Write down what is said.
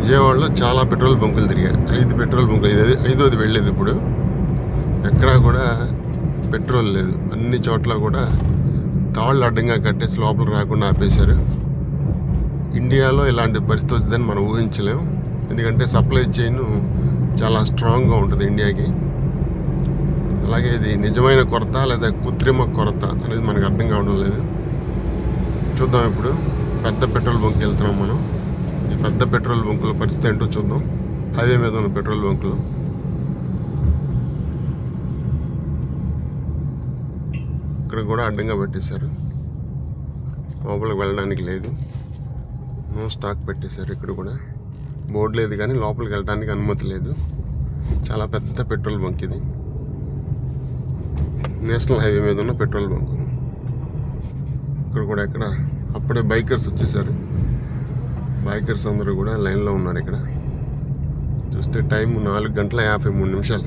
విజయవాడలో చాలా పెట్రోల్ బంకులు తిరిగాయి. 5 పెట్రోల్ బంకులు, ఇది 5వది వెళ్ళేది. ఇప్పుడు ఎక్కడా కూడా పెట్రోల్ లేదు. అన్ని చోట్ల కూడా తాళ్ళు అడ్డంగా కట్టేసి లోపల రాకుండా ఆపేశారు. ఇండియాలో ఇలాంటి పరిస్థితి వచ్చిందని మనం ఊహించలేము. ఎందుకంటే సప్లై చైన్ చాలా స్ట్రాంగ్గా ఉంటుంది ఇండియాకి. అలాగే ఇది నిజమైన కొరత లేదా కృత్రిమ కొరత అనేది మనకు అర్థం కావడం లేదు. చూద్దాం. ఇప్పుడు పెద్ద పెట్రోల్ బంక్కి వెళ్తున్నాం మనం. ఈ పెద్ద పెట్రోల్ బంకుల పరిస్థితి ఏంటో చూద్దాం. హైవే మీద ఉన్న పెట్రోల్ బంకులు. ఇక్కడ కూడా అడ్డంగా పెట్టేశారు, లోపలికి వెళ్ళడానికి లేదు. నో స్టాక్ పెట్టేశారు. ఇక్కడ కూడా బోర్డు లేదు కానీ లోపలికి వెళ్ళడానికి అనుమతి లేదు. చాలా పెద్ద పెట్రోల్ బంక్ ఇది. నేషనల్ హైవే మీద ఉన్న పెట్రోల్ బంకు. ఇక్కడ కూడా ఎక్కడ అప్పుడే బైకర్స్ వచ్చేసారు. బైకర్స్ అందరూ కూడా లైన్లో ఉన్నారు. ఇక్కడ చూస్తే టైం 4:53 నిమిషాలు.